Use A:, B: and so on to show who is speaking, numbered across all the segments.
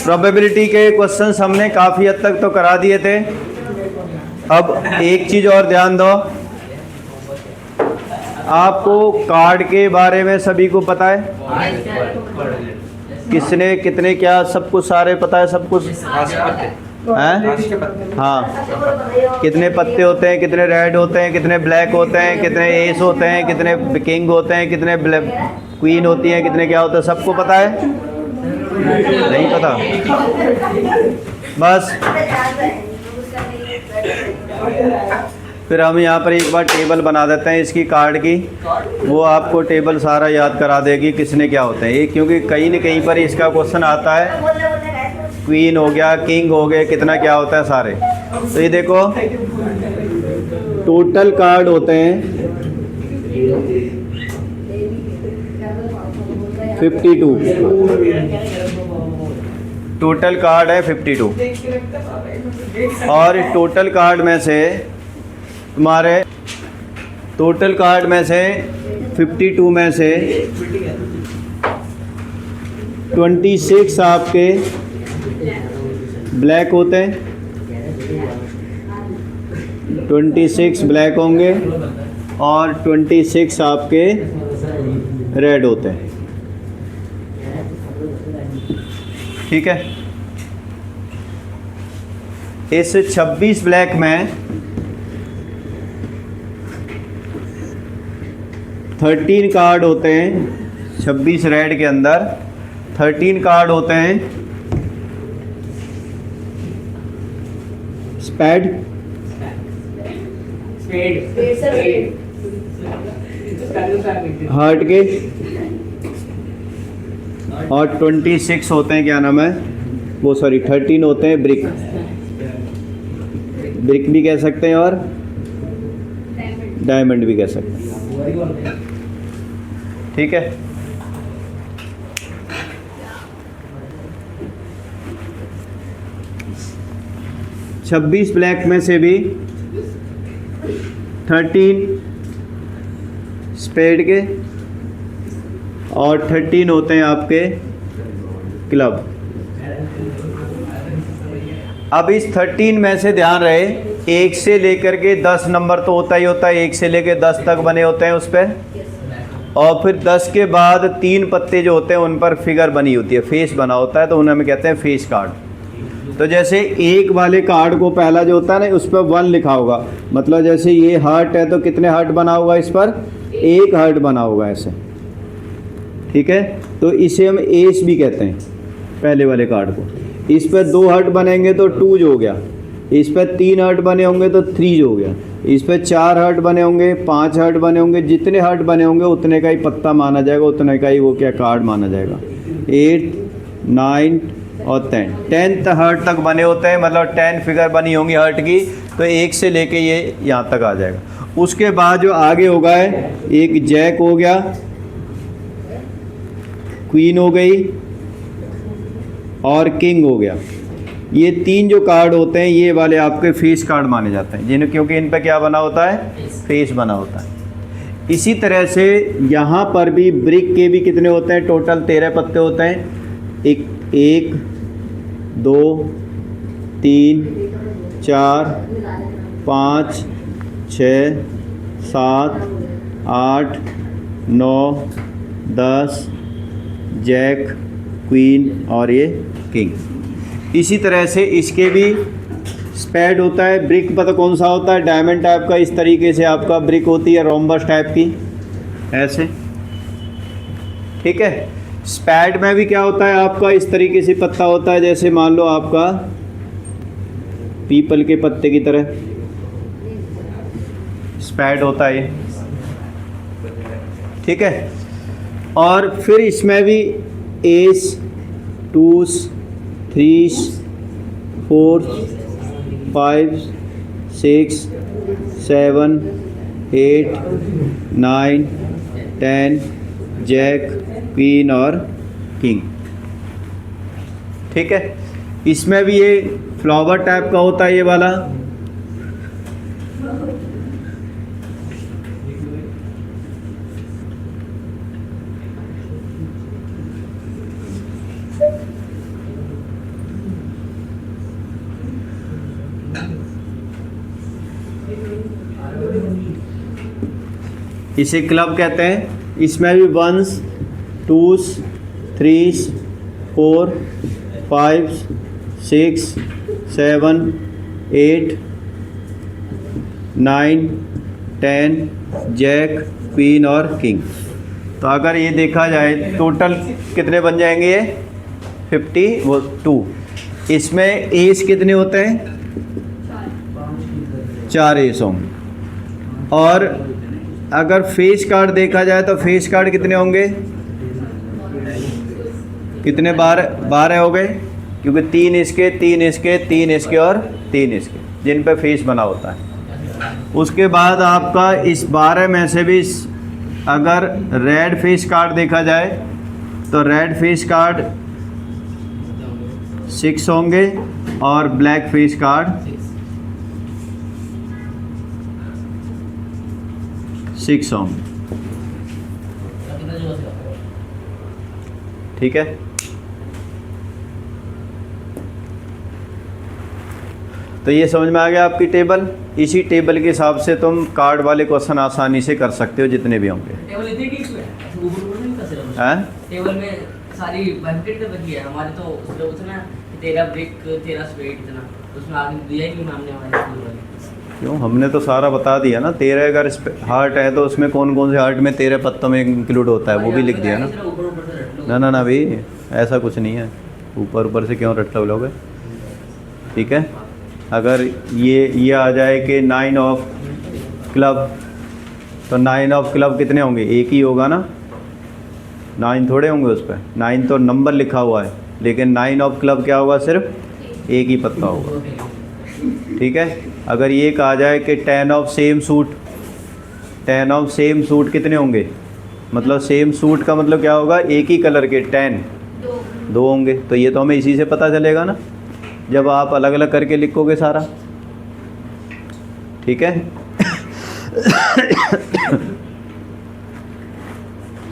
A: Probability के questions हमने काफ़ी हद तक तो करा दिए थे। अब एक चीज़ और ध्यान दो, आपको कार्ड के बारे में सभी को पता है? किसने कितने क्या सब कुछ सारे पता है, सब कुछ हैं? हाँ, कितने पत्ते होते हैं, कितने रेड होते हैं, कितने ब्लैक होते हैं, कितने एस होते हैं, कितने किंग होते हैं, कितने क्वीन होती हैं, कितने क्या होता है, सबको पता है? नहीं पता? बस फिर हम यहाँ पर एक बार टेबल बना देते हैं इसकी कार्ड की, वो आपको टेबल सारा याद करा देगी किसने क्या होते हैं ये, क्योंकि कहीं न कहीं पर इसका क्वेश्चन आता है। क्वीन हो गया, किंग हो गए, कितना क्या होता है सारे। तो ये देखो टोटल कार्ड होते हैं 52, टोटल कार्ड है 52। और टोटल कार्ड में से तुम्हारे टोटल कार्ड में से 52 में से 26 आपके ब्लैक होते हैं, 26 ब्लैक होंगे और 26 आपके रेड होते हैं। ठीक है, इस 26 ब्लैक में 13 कार्ड होते हैं, 26 रेड के अंदर 13 कार्ड होते हैं स्पेड, हार्ट के, और 26 होते हैं क्या नाम है वो, सॉरी 13 होते हैं ब्रिक, ब्रिक भी कह सकते हैं और डायमंड भी कह सकते हैं। ठीक है, छब्बीस ब्लैक में से भी 13 स्पेड के और 13 होते हैं आपके क्लब। अब इस 13 में से ध्यान रहे, 1 से लेकर के 10 नंबर तो होता ही होता है, 1 से लेकर 10 तक बने होते हैं उस पर, और फिर 10 के बाद 3 पत्ते जो होते हैं उन पर फिगर बनी होती है, फेस बना होता है, तो उन्हें हम कहते हैं फेस कार्ड। तो जैसे एक वाले कार्ड को पहला जो होता है ना उस पर 1 लिखा होगा, मतलब जैसे ये हार्ट है तो कितने हार्ट बना होगा इस पर, 1 हार्ट बना होगा ऐसे। ठीक है, तो इसे हम एस भी कहते हैं पहले वाले कार्ड को। इस पर 2 हार्ट बनेंगे तो 2 हो गया, इस पर 3 हार्ट बने होंगे तो 3 हो गया, इस पर 4 हार्ट बने होंगे, 5 हार्ट बने होंगे, जितने हार्ट बने होंगे उतने का ही पत्ता माना जाएगा, उतने का ही वो क्या कार्ड माना जाएगा। 8, 9 और 10th हार्ट तक बने होते हैं, मतलब 10 फिगर बनी होंगी हार्ट की, तो 1 से लेके ये यहाँ तक आ जाएगा। उसके बाद जो आगे होगा है, एक जैक हो गया, क्वीन हो गई और किंग हो गया। ये 3 जो कार्ड होते हैं ये वाले आपके फेस कार्ड माने जाते हैं, जिन्हें क्योंकि इन पे क्या बना होता है, फेस बना होता है। इसी तरह से यहाँ पर भी ब्रिक के भी कितने होते हैं, टोटल 13 पत्ते होते हैं। 1 2 3 4 5 6 7 8 9 10 जैक, क्वीन और ये किंग। इसी तरह से इसके भी स्पेड होता है, ब्रिक पता कौन सा होता है, डायमंड टाइप का, इस तरीके से आपका ब्रिक होती है, रोम्बस टाइप की ऐसे। ठीक है, स्पैड में भी क्या होता है आपका, इस तरीके से पत्ता होता है, जैसे मान लो आपका पीपल के पत्ते की तरह स्पैड होता है ये। ठीक है, और फिर इसमें भी ace, 2s, 3s, 4s, 5s, 6, 7, 8, 9, 10 jack, queen और किंग। ठीक है, इसमें भी ये फ्लावर टाइप का होता है ये वाला। इसे क्लब कहते हैं। इसमें भी 1s 2s 3s 4 5 6 7 8 9 10 jack queen और किंग। तो अगर ये देखा जाए टोटल कितने बन जाएंगे ये 52। इसमें एस कितने होते हैं? 4 एस होंगे। और अगर फेस कार्ड देखा जाए तो फेस कार्ड कितने होंगे? कितने? 12 हो गए, क्योंकि 3 इसके 3 इसके 3 इसके और 3 इसके, जिन पे फेस बना होता है। उसके बाद आपका इस 12 में से भी अगर रेड फेस कार्ड देखा जाए तो रेड फेस कार्ड 6 होंगे और ब्लैक फेस कार्ड 6 होंगे। ठीक है। तो ये समझ में आ गया आपकी टेबल। इसी टेबल के हिसाब से तुम कार्ड वाले क्वेश्चन आसानी से कर सकते हो, जितने भी होंगे।
B: टेबल में सारी बैंकेट का बची है हमारे, तो उसमें उतना 13 ब्रेक 13 स्पीड इतना उसमें आगे दिया ही नहीं हमने हमारे स्कूल वाले।
A: क्यों? हमने तो सारा बता दिया ना। 13 अगर हार्ट है तो उसमें कौन कौन से हार्ट में 13 पत्तों में इंक्लूड होता है वो भी लिख दिया ना। ना ना भाई, ऐसा कुछ नहीं है। ऊपर ऊपर से क्यों रट लोगे? ठीक है। अगर ये आ जाए कि 9 ऑफ क्लब, तो 9 ऑफ क्लब कितने होंगे? एक ही होगा ना, 9 थोड़े होंगे उस पर। 9 तो नंबर लिखा हुआ है, लेकिन 9 ऑफ क्लब क्या होगा? सिर्फ एक ही पत्ता होगा। ठीक है। अगर ये कहा जाए कि 10 of same suit, 10 of same suit कितने होंगे? मतलब सेम सूट का मतलब क्या होगा? एक ही कलर के 10 2 होंगे। तो ये तो हमें इसी से पता चलेगा ना, जब आप अलग अलग करके लिखोगे सारा। ठीक है।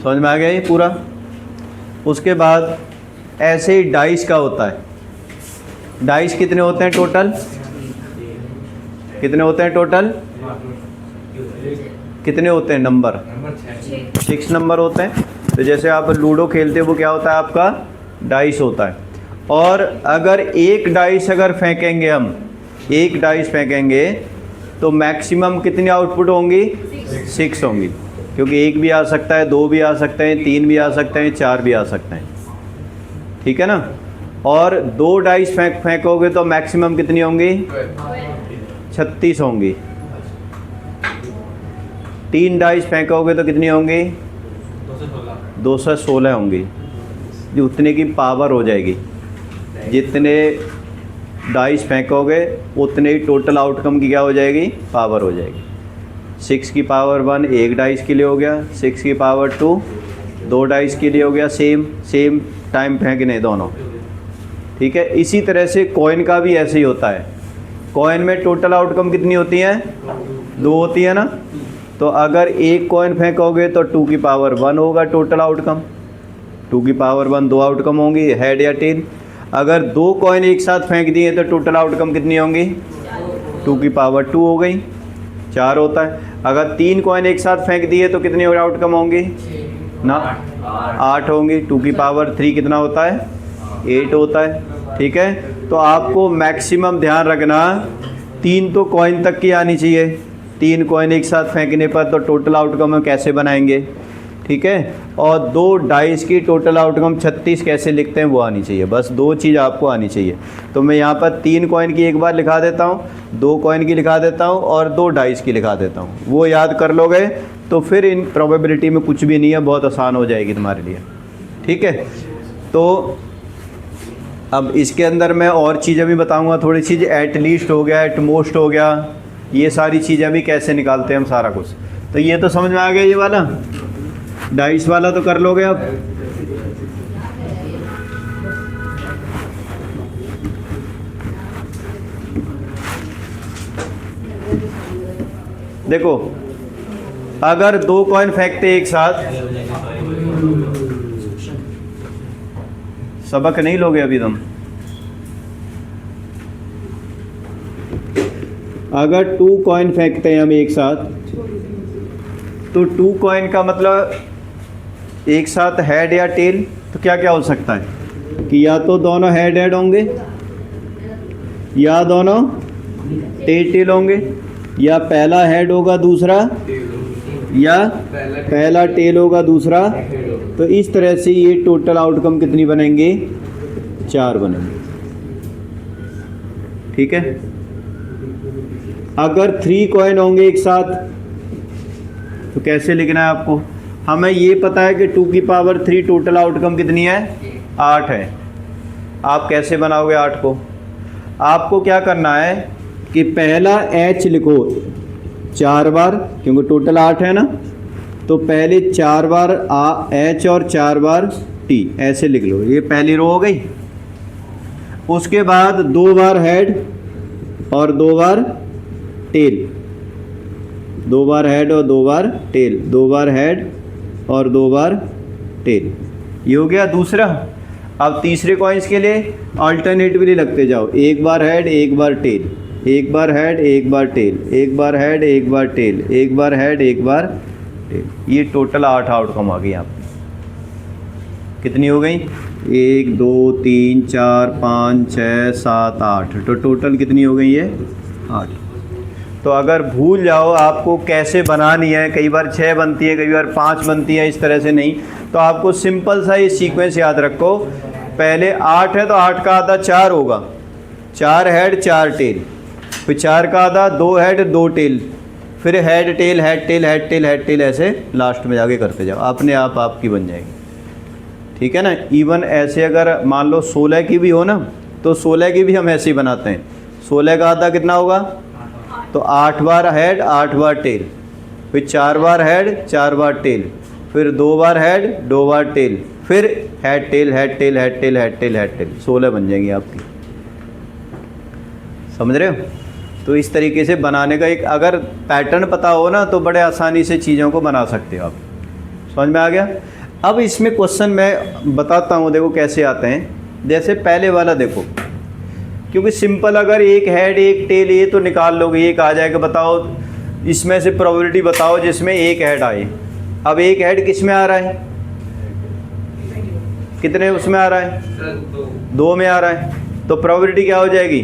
A: समझ में आ गया ये पूरा। उसके बाद ऐसे ही डाइस का होता है। डाइस कितने होते हैं टोटल? कितने होते हैं टोटल? कितने होते हैं नंबर? 6 नंबर होते हैं। तो जैसे आप लूडो खेलते हो, वो क्या होता है आपका? डाइस होता है। और अगर एक डाइस अगर फेंकेंगे हम, एक डाइस फेंकेंगे तो मैक्सिमम कितनी आउटपुट होंगी? 6 होंगी, क्योंकि एक भी आ सकता है, 2 भी आ सकते हैं, 3 भी आ सकते हैं, 4 भी आ सकते हैं। ठीक है ना। और 2 डाइस फेंकोगे तो मैक्सिमम कितनी होंगी? 36 होंगी। 3 डाइस फेंकोगे तो कितनी होंगी? 216 होंगी। जो उतने की पावर हो जाएगी। जितने डाइस फेंकोगे उतने ही टोटल आउटकम की क्या हो जाएगी? पावर हो जाएगी। 6 की पावर 1 एक डाइस के लिए हो गया, 6 की पावर 2 2 डाइस के लिए हो गया। सेम टाइम फेंकने दोनों। ठीक है। इसी तरह से कॉइन का भी ऐसे ही होता है। कॉइन में टोटल आउटकम कितनी होती हैं? 2 होती है ना। तो अगर एक कॉइन फेंकोगे तो 2 की पावर 1 होगा टोटल आउटकम। 2 की पावर 1 2 आउटकम होंगी, हेड या टेल। अगर 2 कॉइन एक साथ फेंक दिए तो टोटल आउटकम कितनी होंगी? 2 की पावर 2 हो गई, 4 होता है। अगर 3 कॉइन एक साथ फेंक दिए तो कितनी आउटकम होंगी? ना 8 होंगी। 2 की पावर 3 कितना होता है? 8 होता है। ठीक है। तो आपको मैक्सिमम ध्यान रखना 3 तो कॉइन तक की आनी चाहिए। 3 कॉइन एक साथ फेंकने पर तो टोटल आउटकम हम कैसे बनाएंगे? ठीक है। और 2 डाइस की टोटल आउटकम 36 कैसे लिखते हैं वो आनी चाहिए। बस 2 चीज़ आपको आनी चाहिए। तो मैं यहाँ पर 3 कॉइन की एक बार लिखा देता हूँ, 2 कॉइन की लिखा देता हूँ और 2 डाइस की लिखा देता हूँ। वो याद कर लोगे तो फिर इन प्रोबेबिलिटी में कुछ भी नहीं है, बहुत आसान हो जाएगी तुम्हारे लिए। ठीक है। तो अब इसके अंदर मैं और चीज़ें भी बताऊँगा। थोड़ी चीज़ एट लीस्ट हो गया, एट मोस्ट हो गया, ये सारी चीज़ें भी कैसे निकालते हैं हम सारा कुछ। तो ये तो समझ में आ गया। ये वाला डाइस वाला तो कर लोगे अब। देखो, अगर 2 कॉइन फेंकते एक साथ, सबक नहीं लोगे अभी तुम। अगर 2 कॉइन फेंकते हैं हम एक साथ तो 2 कॉइन का मतलब एक साथ हेड या टेल, तो क्या क्या हो सकता है कि या तो दोनों हेड होंगे, या दोनों टेल होंगे, या पहला हेड होगा दूसरा, या पहला टेल होगा दूसरा। तो इस तरह से ये टोटल आउटकम कितनी बनेंगे? 4 बनेंगे। ठीक है। अगर 3 कॉइन होंगे एक साथ तो कैसे लिखना है आपको? हमें ये पता है कि 2 की पावर 3 टोटल आउटकम कितनी है? 8 है। आप कैसे बनाओगे 8 को? आपको क्या करना है कि पहला h लिखो 4 बार, क्योंकि टोटल 8 है ना, तो पहले 4 बार h और 4 बार t, ऐसे लिख लो। ये पहली रो हो गई। उसके बाद 2 बार हेड और 2 बार टेल, 2 बार हेड और 2 बार टेल, 2 बार हेड और 2 बार टेल। ये हो गया दूसरा। अब तीसरे कॉइन्स के लिए अल्टरनेटिवली लगते जाओ, 1 बार हेड 1 बार टेल, 1 बार हेड 1 बार टेल, 1 बार हेड 1 बार टेल, 1 बार हेड 1 बार टेल। ये टोटल 8 आउटकम आ गई आपकी। कितनी हो गई? 1 2 3 4 5 6 7 8। तो टोटल कितनी हो गई है? 8। तो अगर भूल जाओ आपको कैसे बनानी है, कई बार 6 बनती है, कई बार 5 बनती है, इस तरह से नहीं, तो आपको सिंपल सा ये सीक्वेंस याद रखो। पहले 8 है तो 8 का आधा 4 होगा, 4 हेड 4 टेल, फिर 4 का आधा 2 हेड 2 टेल, फिर head tail head tail head tail head tail, ऐसे लास्ट में जाके करते जाओ, अपने आप आपकी बन जाएगी। ठीक है ना। इवन ऐसे अगर मान लो 16 की भी हो ना, तो 16 की भी हम ऐसे ही बनाते हैं। 16 का आधा कितना होगा? तो 8 बार हेड 8 बार टेल, फिर 4 बार हेड 4 बार टेल, फिर 2 बार हेड 2 बार टेल, फिर head tail head tail head tail head tail head tail, 16 बन जाएंगी आपकी। समझ रहे हो? तो इस तरीके से बनाने का एक अगर पैटर्न पता हो ना, तो बड़े आसानी से चीज़ों को बना सकते हो आप। समझ में आ गया? अब इसमें क्वेश्चन मैं बताता हूँ, देखो कैसे आते हैं। जैसे पहले वाला देखो, क्योंकि सिंपल अगर एक हेड एक टेल ये तो निकाल लोगे, एक आ जाएगा। बताओ इसमें से प्रोबेबिलिटी बताओ जिसमें एक हेड आए। अब एक हेड किस में आ रहा है? कितने उसमें आ रहा है? 2 में आ रहा है। तो प्रोबेबिलिटी क्या हो जाएगी?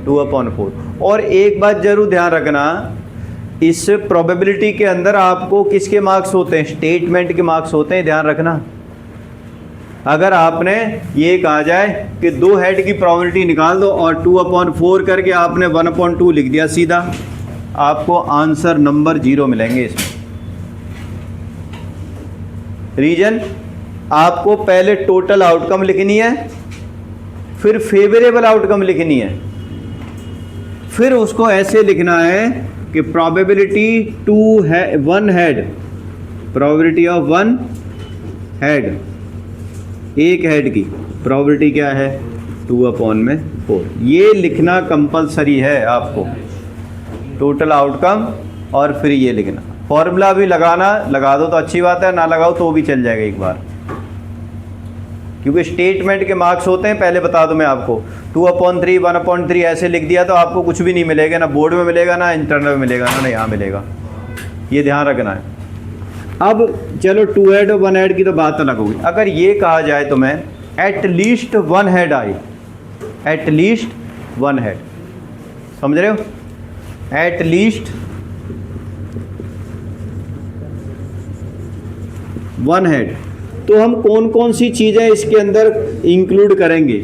A: 2/4। और एक बात जरूर ध्यान रखना, इस प्रोबेबिलिटी के अंदर आपको किसके मार्क्स होते हैं? स्टेटमेंट के मार्क्स होते हैं, ध्यान रखना। अगर आपने ये कहा जाए कि 2 हेड की प्रोबेबिलिटी निकाल दो और 2/4 करके आपने 1/2 लिख दिया सीधा, आपको आंसर नंबर 0 मिलेंगे इसमें। रीजन, आपको पहले टोटल आउटकम लिखनी है, फिर फेवरेबल आउटकम लिखनी है, फिर उसको ऐसे लिखना है कि probability 1 head, probability of 1 head, एक हेड की प्रोबेबिलिटी क्या है? 2/4। ये लिखना कंपलसरी है आपको, टोटल आउटकम, और फिर ये लिखना। फॉर्मूला भी लगाना, लगा दो तो अच्छी बात है, ना लगाओ तो भी चल जाएगा एक बार, क्योंकि स्टेटमेंट के मार्क्स होते हैं। पहले बता दूं मैं आपको, 2/3 1/3 ऐसे लिख दिया तो आपको कुछ भी नहीं मिलेगा, ना बोर्ड में मिलेगा, ना इंटरनल में मिलेगा, ना यहाँ मिलेगा। ये ध्यान रखना है। अब चलो 2 हेड और 1 हेड की तो बात अलग होगी। अगर ये कहा जाए तो मैं एटलीस्ट 1 हेड आए, एटलीस्ट 1 हेड, समझ रहे हो? At least 1 head. तो हम कौन कौन सी चीज़ें इसके अंदर इंक्लूड करेंगे?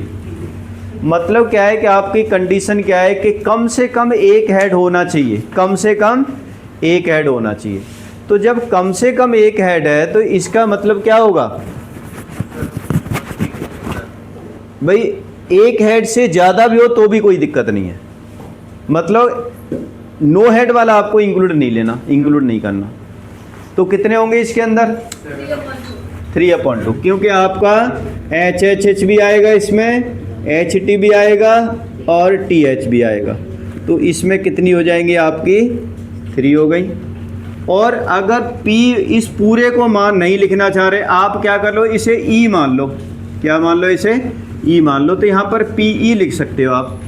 A: मतलब क्या है कि आपकी कंडीशन क्या है कि कम से कम 1 हेड होना चाहिए, कम से कम 1 हेड होना चाहिए। तो जब कम से कम 1 हेड है तो इसका मतलब क्या होगा भाई? 1 हेड से ज़्यादा भी हो तो भी कोई दिक्कत नहीं है, मतलब 9 हेड वाला आपको इंक्लूड नहीं लेना, इंक्लूड नहीं करना। तो कितने होंगे इसके अंदर? 3/2, क्योंकि आपका HH भी आएगा इसमें, HT भी आएगा और TH भी आएगा। तो इसमें कितनी हो जाएंगी आपकी? 3 हो गई। और अगर P इस पूरे को मान नहीं लिखना चाह रहे, आप क्या कर लो, इसे E मान लो। क्या मान लो? इसे E मान लो। तो यहाँ पर PE लिख सकते हो आप,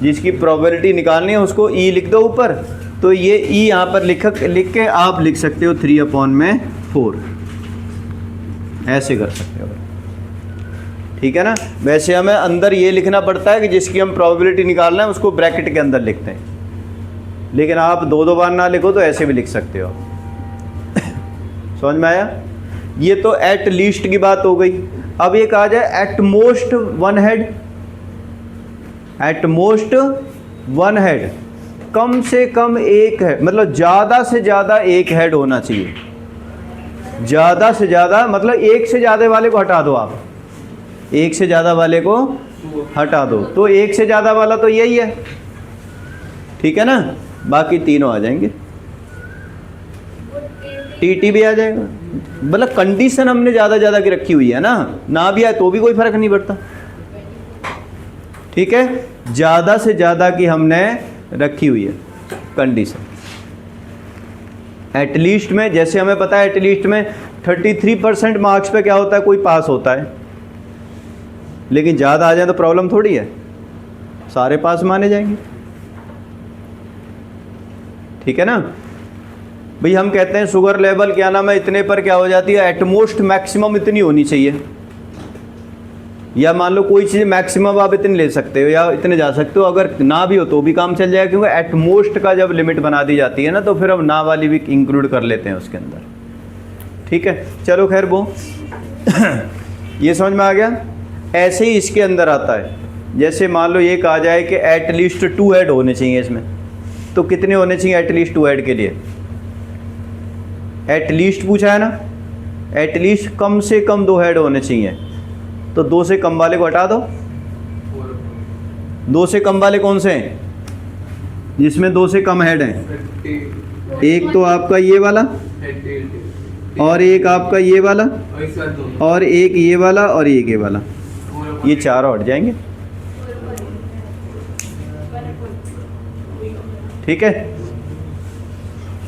A: जिसकी प्रोबेबिलिटी निकालनी है उसको E लिख दो ऊपर, तो ये ई यहाँ पर लिख के आप लिख सकते हो 3/4, ऐसे कर सकते हो, ठीक है ना। वैसे हमें अंदर ये लिखना पड़ता है कि जिसकी हम प्रोबेबिलिटी निकालना है उसको ब्रैकेट के अंदर लिखते हैं, लेकिन आप दो बार ना लिखो तो ऐसे भी लिख सकते हो। समझ में आया? ये तो एट लीस्ट की बात हो गई। अब ये कहा जाए at most one head, at most one head, कम से कम एक है, मतलब ज़्यादा से ज़्यादा एक हेड होना चाहिए। ज़्यादा से ज़्यादा मतलब एक से ज़्यादा वाले को हटा दो, आप एक से ज़्यादा वाले को हटा दो, तो एक से ज़्यादा वाला तो यही है, ठीक है ना। बाकी तीनों आ जाएंगे, टीटी भी आ जाएगा। मतलब कंडीशन हमने ज़्यादा की रखी हुई है ना भी आए तो भी कोई फर्क नहीं पड़ता, ठीक है। ज़्यादा से ज़्यादा की हमने रखी हुई है कंडीशन। एटलीस्ट में जैसे हमें पता है एटलीस्ट में 33% मार्क्स पे क्या होता है, कोई पास होता है, लेकिन ज़्यादा आ जाए तो प्रॉब्लम थोड़ी है, सारे पास माने जाएंगे, ठीक है ना। भाई हम कहते हैं शुगर लेवल क्या नाम है इतने पर क्या हो जाती है, एटमोस्ट मैक्सिमम इतनी होनी चाहिए, या मान लो कोई चीज़ मैक्सिमम आप इतने ले सकते हो या इतने जा सकते हो, अगर ना भी हो तो भी काम चल जाएगा, क्योंकि एटमोस्ट का जब लिमिट बना दी जाती है ना तो फिर हम ना वाली भी इंक्लूड कर लेते हैं उसके अंदर, ठीक है। चलो खैर वो ये समझ में आ गया। ऐसे ही इसके अंदर आता है, जैसे मान लो ये कहा जाए कि एटलीस्ट 2 हेड होने चाहिए इसमें, तो कितने होने चाहिए एटलीस्ट 2 हेड के लिए? एटलीस्ट पूछा है ना, एटलीस्ट कम से कम 2 हेड होने चाहिए, तो 2 से कम वाले को हटा दो। 2 से कम वाले कौन से हैं जिसमें 2 से कम हेड हैं? एक तो आपका ये वाला, और एक आपका ये वाला, और एक ये वाला, और एक ये वाला, ये चारों हट जाएंगे, ठीक है।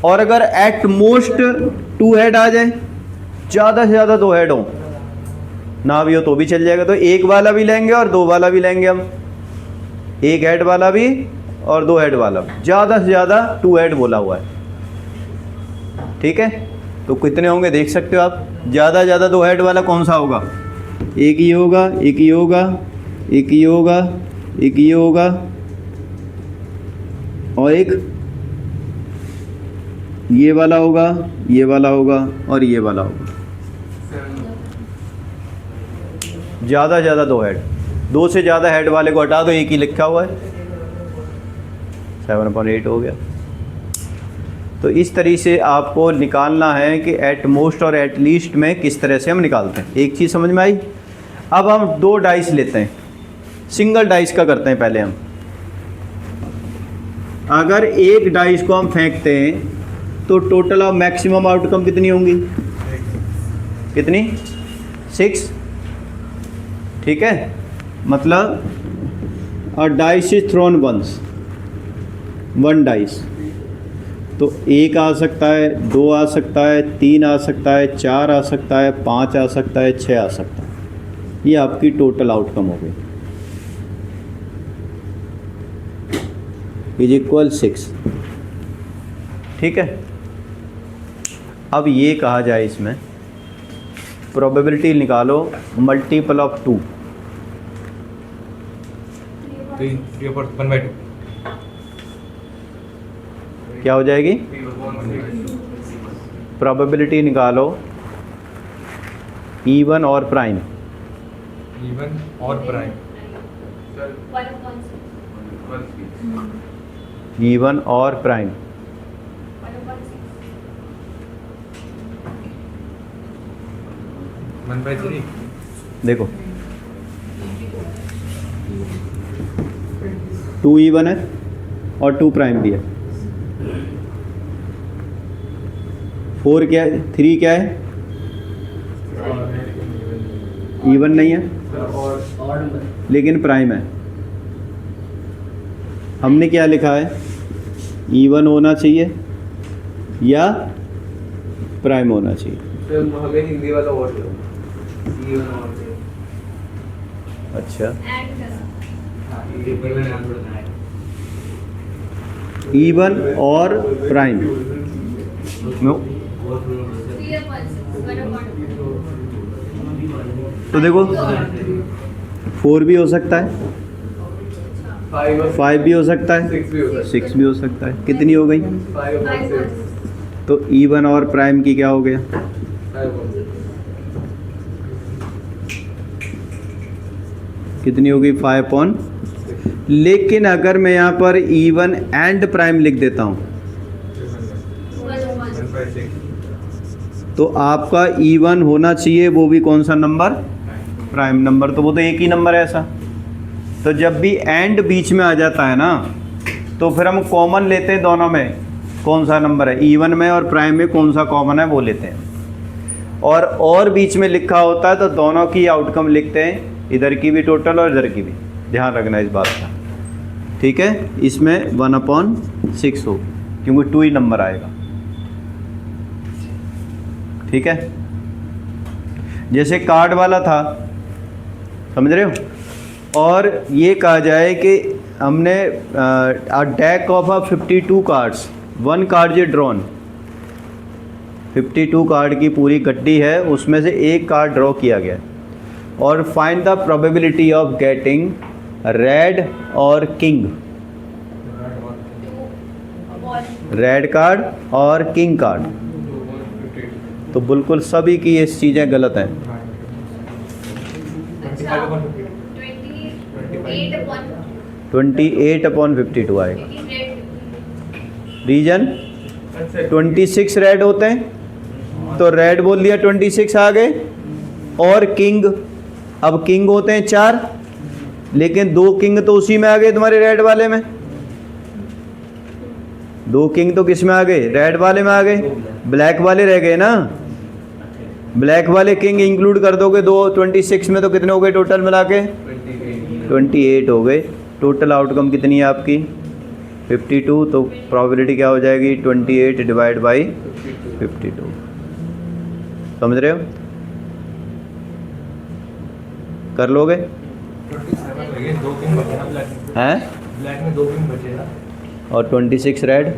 A: और अगर एट मोस्ट 2 हेड आ जाए, ज़्यादा से ज़्यादा 2 हेड हो, ना भी हो तो भी चल जाएगा, तो एक वाला भी लेंगे और 2 वाला भी लेंगे हम, एक हेड वाला भी और 2 हेड वाला भी, ज़्यादा से ज़्यादा 2 हेड बोला हुआ है, ठीक है। तो कितने होंगे देख सकते हो आप, ज़्यादा से ज़्यादा 2 हेड वाला कौन सा होगा? एक ही होगा, एक ही होगा, एक ही होगा, एक ही होगा, और एक ये वाला होगा, ये वाला होगा, और ये वाला होगा। ज़्यादा से ज़्यादा 2 हेड, 2 से ज़्यादा हेड वाले को हटा दो, एक ही लिखा हुआ है, 7/8 हो गया। तो इस तरीके से आपको निकालना है कि एट मोस्ट और एट लीस्ट में किस तरह से हम निकालते हैं। एक चीज़ समझ में आई। अब हम 2 डाइस लेते हैं, सिंगल डाइस का करते हैं पहले हम। अगर एक डाइस को हम फेंकते हैं तो टोटल ऑफ मैक्सिमम आउटकम कितनी होंगी? कितनी? 6, ठीक है। मतलब a dice is thrown once, 1 dice, तो 1 आ सकता है, 2 आ सकता है, 3 आ सकता है, 4 आ सकता है, 5 आ सकता है, 6 आ सकता है। ये आपकी टोटल आउटकम हो गई, इज इक्वल 6, ठीक है। अब ये कहा जाए इसमें प्रोबेबिलिटी निकालो मल्टीपल ऑफ 2,
C: 3/2
A: क्या हो जाएगी? प्रोबेबिलिटी निकालो इवन और प्राइम,
C: इवन और प्राइम,
A: इवन और प्राइम,
C: 1/3।
A: देखो 2 इवन है और 2 प्राइम भी है। 4 क्या है? 3 क्या है? इवन नहीं है लेकिन प्राइम है। हमने क्या लिखा है? इवन होना चाहिए या प्राइम होना चाहिए।
D: तो हमें हिंदी वाला और दो, इवन और दो।
A: अच्छा,
D: हाँ, ये पेपर में नाम पढ़ना है।
A: इवन और प्राइम। नो, तो देखो 4 भी हो सकता है, 5 भी हो सकता है, 6 भी हो सकता है। कितनी हो गई?
D: 5 और 6।
A: तो इवन और प्राइम की क्या हो गया?
D: 5 और 6।
A: कितनी होगी? 5/6। लेकिन अगर मैं यहाँ पर इवन एंड प्राइम लिख देता हूँ
C: 1/6।
A: तो आपका इवन होना चाहिए, वो भी कौन सा नंबर? Prime number. तो वो तो एक ही नंबर है ऐसा। तो जब भी एंड बीच में आ जाता है ना, तो फिर हम कॉमन लेते हैं दोनों में, कौन सा नंबर है इवन में और प्राइम में, कौन सा कॉमन है वो लेते हैं। और बीच में लिखा होता है तो दोनों की आउटकम लिखते हैं, इधर की भी टोटल और इधर की भी। ध्यान रखना इस बात का, ठीक है। इसमें 1/6 हो, क्योंकि 2 ही नंबर आएगा, ठीक है। जैसे कार्ड वाला था, समझ रहे हो। और ये कहा जाए कि हमने deck of 52 cards, 1 card J drawn, 52 card की पूरी गड्डी है, उसमें से एक कार्ड ड्रॉ किया गया और find the probability of getting red और किंग, रेड कार्ड और किंग कार्ड। तो बिल्कुल सभी की ये चीज़ें गलत हैं। 28/52 आएगा। रीजन 26 रेड होते हैं, तो रेड बोल दिया, 26 आ गए। और किंग, अब किंग होते हैं 4, लेकिन 2 किंग तो उसी में आ गए तुम्हारे रेड वाले में। 2 किंग तो किस में आ गए? रेड वाले में आ गए। ब्लैक वाले रह गए ना, ब्लैक वाले किंग इंक्लूड कर दोगे 2 26 में, तो कितने हो गए टोटल मिला के? 28 हो गए। टोटल आउटकम कितनी है आपकी? 52। तो प्रोबेबिलिटी क्या हो जाएगी? 28 डिवाइड बाई 52। समझ रहे हो? कर लोगे?
C: 27 2 किंग बचे ना ब्लैक में।
A: हैं?
C: ब्लैक में 2 किंग बचे ना।
A: और 26 रेड,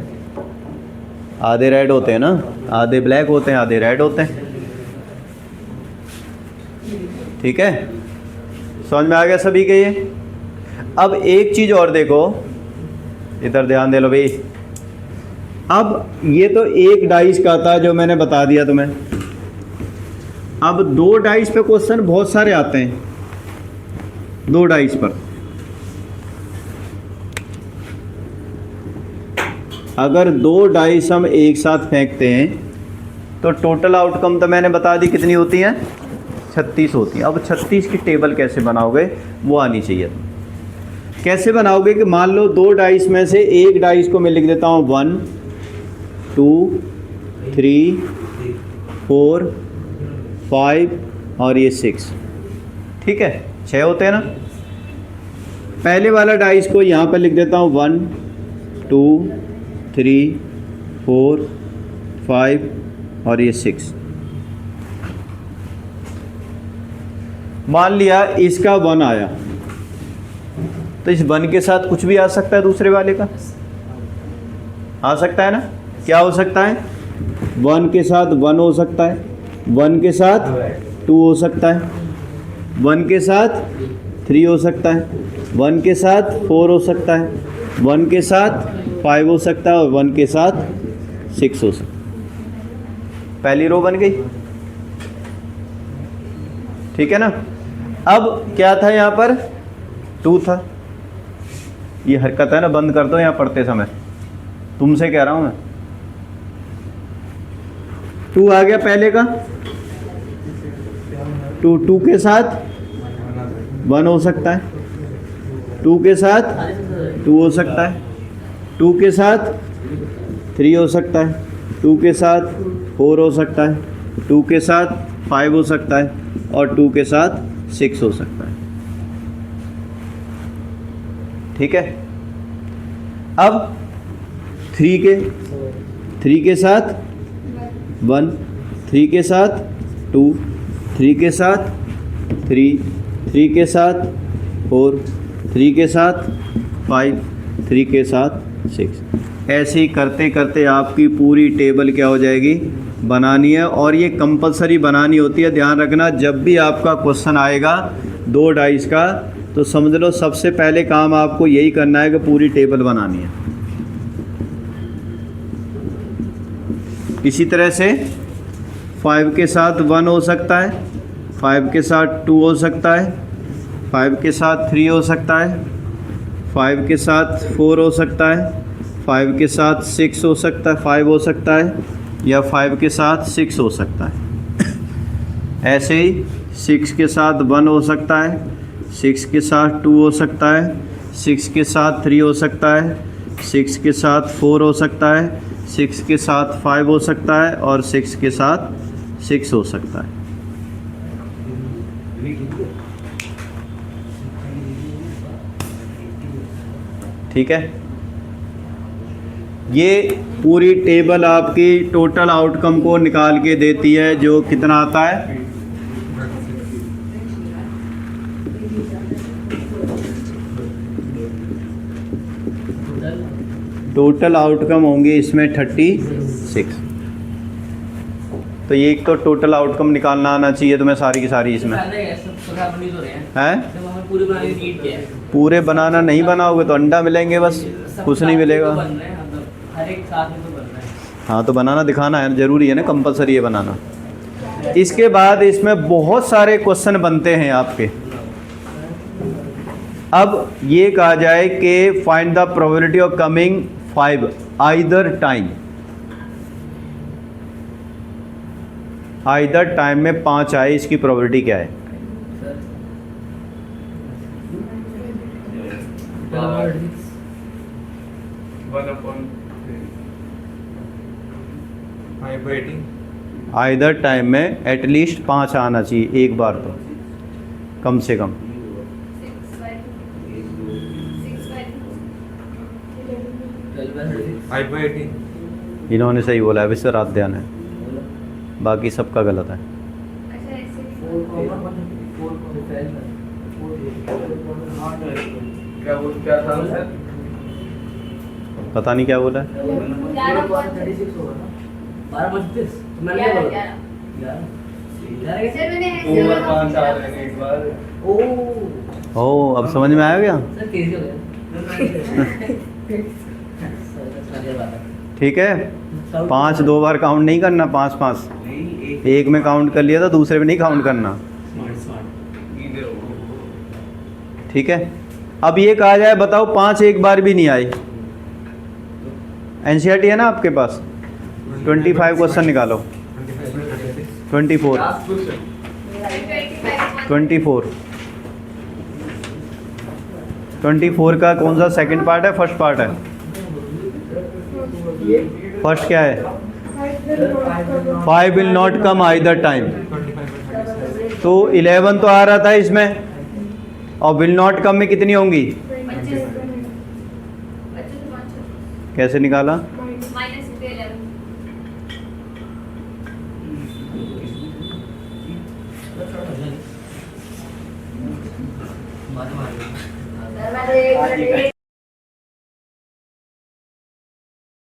A: आधे रेड होते हैं ना, आधे ब्लैक होते हैं, आधे रेड होते हैं, ठीक है। समझ में आ गया सभी के ये? अब एक चीज़ और देखो, इधर ध्यान दे लो भाई। अब ये तो एक डाइस का था जो मैंने बता दिया तुम्हें। अब 2 डाइस पे क्वेश्चन बहुत सारे आते हैं, 2 डाइस पर। अगर 2 डाइस हम एक साथ फेंकते हैं तो टोटल आउटकम तो मैंने बता दी कितनी होती है? 36 होती है। अब 36 की टेबल कैसे बनाओगे वो आनी चाहिए। कैसे बनाओगे कि मान लो 2 डाइस में से एक डाइस को मैं लिख देता हूँ 1 2 3 4 5 और ये 6, ठीक है, 6 होते हैं ना। पहले वाला डाइस को यहाँ पर लिख देता हूँ 1 2 3 4 5 और ये 6। मान लिया इसका 1 आया, तो इस 1 के साथ कुछ भी आ सकता है दूसरे वाले का, आ सकता है ना। क्या हो सकता है? 1 के साथ 1 हो सकता है, 1 के साथ 2 हो सकता है, 1 के साथ 3 हो सकता है, 1 के साथ 4 हो सकता है, 1 के साथ 5 हो सकता है और 1 के साथ 6 हो सकता है। पहली रो बन गई, ठीक है ना। अब क्या था यहाँ पर? 2 था। ये हरकत है ना, बंद कर दो यहाँ पढ़ते समय, तुमसे कह रहा हूँ मैं। 2 आ गया पहले का, 2 के साथ 1 हो सकता है, 2 के साथ 2 हो सकता है, 2 के साथ 3 हो सकता है, 2 के साथ 4 हो सकता है, 2 के साथ 5 हो सकता है और 2 के साथ 6 हो सकता है, ठीक है। अब 3 के साथ 1, 3 के साथ 2, 3 के साथ 3, 3 के साथ 4, 3 के साथ 5, 3 के साथ 6। ऐसे ही करते करते आपकी पूरी टेबल क्या हो जाएगी, बनानी है। और ये कंपलसरी बनानी होती है। ध्यान रखना, जब भी आपका क्वेश्चन आएगा 2 डाइस का, तो समझ लो सबसे पहले काम आपको यही करना है कि पूरी टेबल बनानी है। इसी तरह से 5 के साथ 1 हो सकता है, 5 के साथ 2 हो सकता है, 5 के साथ 3 हो सकता है, 5 के साथ 4 हो सकता है, 5 के साथ 6 हो सकता है, 5 हो सकता है, या 5 के साथ 6 हो सकता है। ऐसे ही 6 के साथ 1 हो सकता है, 6 के साथ 2 हो सकता है, 6 के साथ 3 हो सकता है, 6 के साथ 4 हो सकता है, 6 के साथ 5 हो सकता है, और 6 के साथ 6 हो सकता है। ठीक है, ये पूरी टेबल आपकी टोटल आउटकम को निकाल के देती है, जो कितना आता है। टोटल आउटकम होंगे इसमें 36। तो ये एक तो टोटल आउटकम निकालना आना चाहिए तुम्हें सारी की सारी इसमें हैं।
B: पूरी बनाने की नीड क्या है?
A: पूरे बनाना नहीं बनाओगे तो अंडा मिलेंगे बस, कुछ नहीं मिलेगा।
B: हर एक साथ में तो बन रहा है।
A: हाँ, तो बनाना दिखाना है, ज़रूरी है ना, कंपलसरी है बनाना। इसके बाद इसमें बहुत सारे क्वेश्चन बनते हैं आपके। अब ये कहा जाए कि find the probability of coming 5 either time. Either time में 5 आए, इसकी प्रोबेबिलिटी क्या है? आइदर टाइम में एटलीस्ट 5 आना चाहिए एक बार तो, कम से कम।
C: 5/18
A: इन्होंने सही बोला है, विश्वराध्यान है, बाकी सबका गलत है।
D: क्या था सर?
A: पता नहीं क्या बोला है।
B: 12/32 मैंने
D: ओवर 5 आ रहे हैं एक बार।
A: ओ, अब समझ में आया क्या?
B: सर तेजी हो गया।
A: ठीक है, 5 2 बार काउंट नहीं करना, 5 5 एक में काउंट कर लिया था, दूसरे में नहीं काउंट करना। ठीक है, अब ये कहा जाए, बताओ 5 एक बार भी नहीं आए। एनसीईआरटी है ना आपके पास, 25 क्वेश्चन निकालो। 24 24 का कौन सा सेकंड पार्ट है, फर्स्ट पार्ट है? फर्स्ट क्या है? 5 will not come either time. तो 11 तो आ रहा था इसमें, और विल नॉट कम में कितनी होंगी? कैसे निकाला?
B: -11